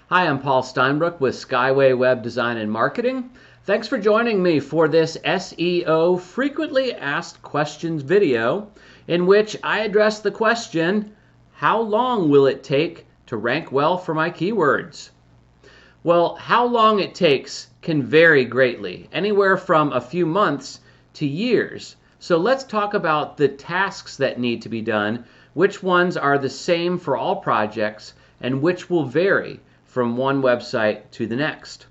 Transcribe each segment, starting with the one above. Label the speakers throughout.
Speaker 1: Hi, I'm Paul Steinbrueck with Skyway Web Design and Marketing. Thanks for joining me for this SEO Frequently Asked Questions video in which I address the question, how long will it take to rank well for my keywords? Well, how long it takes can vary greatly, anywhere from a few months to years. So let's talk about the tasks that need to be done, which ones are the same for all projects, and which will vary from one website to the next.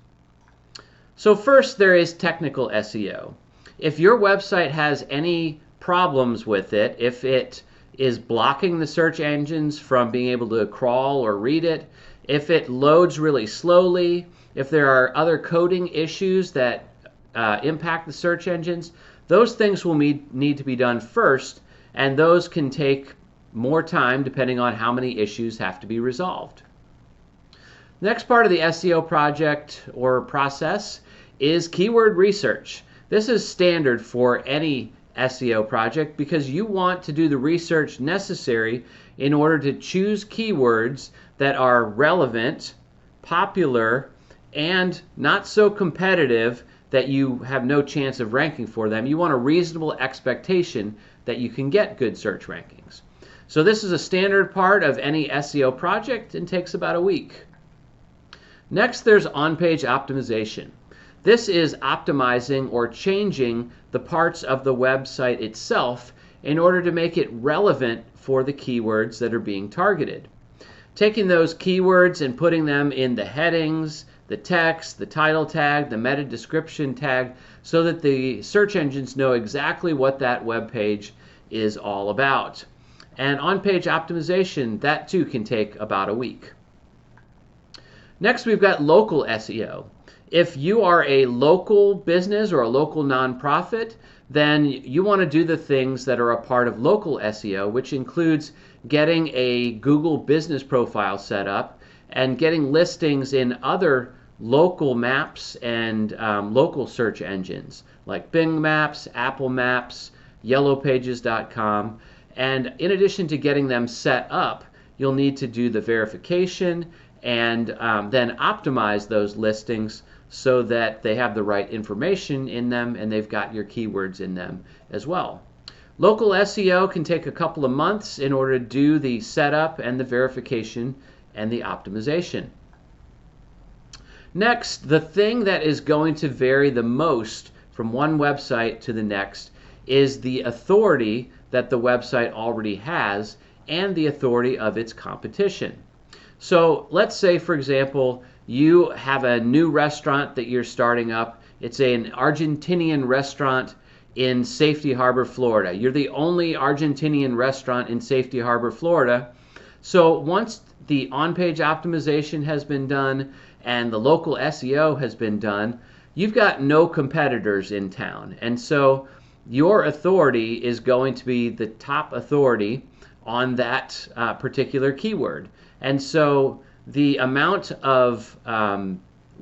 Speaker 1: So first, there is technical SEO. If your website has any problems with it, if it is blocking the search engines from being able to crawl or read it, if it loads really slowly, if there are other coding issues that impact the search engines, those things will need to be done first, and those can take more time depending on how many issues have to be resolved. The next part of the SEO project or process is keyword research. This is standard for any SEO project because you want to do the research necessary in order to choose keywords that are relevant, popular, and not so competitive that you have no chance of ranking for them. You want a reasonable expectation that you can get good search rankings. So this is a standard part of any SEO project and takes about a week. Next, there's on-page optimization. This is optimizing or changing the parts of the website itself in order to make it relevant for the keywords that are being targeted. Taking those keywords and putting them in the headings, the text, the title tag, the meta description tag, so that the search engines know exactly what that web page is all about. And on-page optimization, that too can take about a week. Next, we've got local SEO. If you are a local business or a local nonprofit, then you want to do the things that are a part of local SEO, which includes getting a Google business profile set up and getting listings in other local maps and local search engines like Bing Maps, Apple Maps, yellowpages.com. And in addition to getting them set up, you'll need to do the verification and then optimize those listings so that they have the right information in them and they've got your keywords in them as well. Local SEO can take a couple of months in order to do the setup and the verification and the optimization. Next, the thing that is going to vary the most from one website to the next is the authority that the website already has and the authority of its competition. So let's say, for example, you have a new restaurant that you're starting up. It's an Argentinian restaurant in Safety Harbor, Florida. You're the only Argentinian restaurant in Safety Harbor, Florida. So once the on-page optimization has been done and the local SEO has been done, you've got no competitors in town. And so your authority is going to be the top authority on that particular keyword. And so the amount of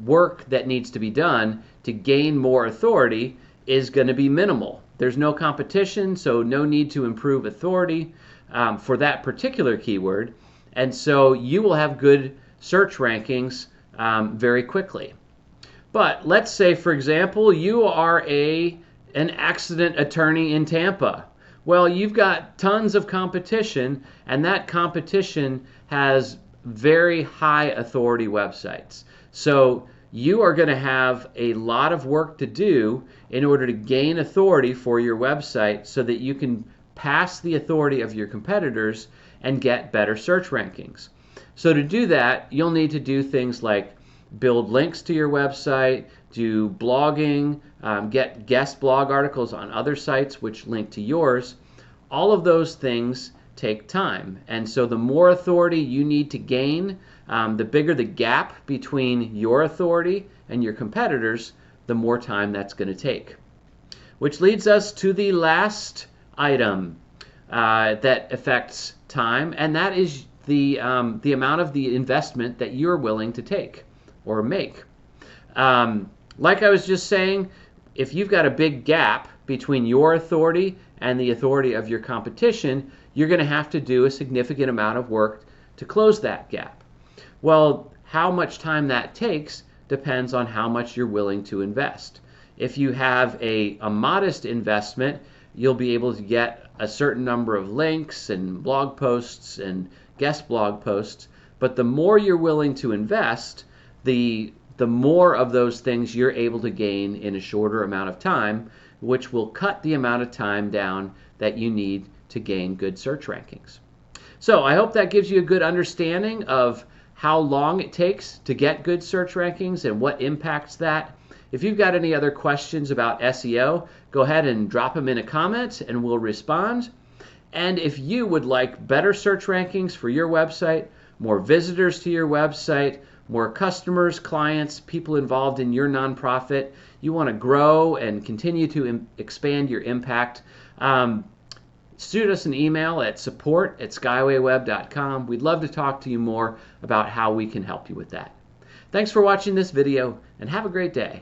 Speaker 1: work that needs to be done to gain more authority is going to be minimal. There's no competition, so no need to improve authority for that particular keyword. And so you will have good search rankings very quickly. But let's say, for example, you are an accident attorney in Tampa. Well, you've got tons of competition, and that competition has very high authority websites. So you are going to have a lot of work to do in order to gain authority for your website so that you can pass the authority of your competitors and get better search rankings. So to do that, you'll need to do things like build links to your website, do blogging, get guest blog articles on other sites which link to yours. All of those things take time. And so the more authority you need to gain, the bigger the gap between your authority and your competitors, the more time that's going to take. Which leads us to the last item that affects time, and that is the amount of the investment that you're willing to take or make. Like I was just saying, if you've got a big gap between your authority and the authority of your competition, you're going to have to do a significant amount of work to close that gap. Well, how much time that takes depends on how much you're willing to invest. If you have a modest investment, you'll be able to get a certain number of links and blog posts and guest blog posts, but the more you're willing to invest, the more of those things you're able to gain in a shorter amount of time, which will cut the amount of time down that you need to gain good search rankings. So I hope that gives you a good understanding of how long it takes to get good search rankings and what impacts that. If you've got any other questions about SEO, go ahead and drop them in a comment and we'll respond. And if you would like better search rankings for your website, more visitors to your website, more customers, clients, people involved in your nonprofit, you want to grow and continue to expand your impact, shoot us an email at support@skywayweb.com. We'd love to talk to you more about how we can help you with that. Thanks for watching this video and have a great day.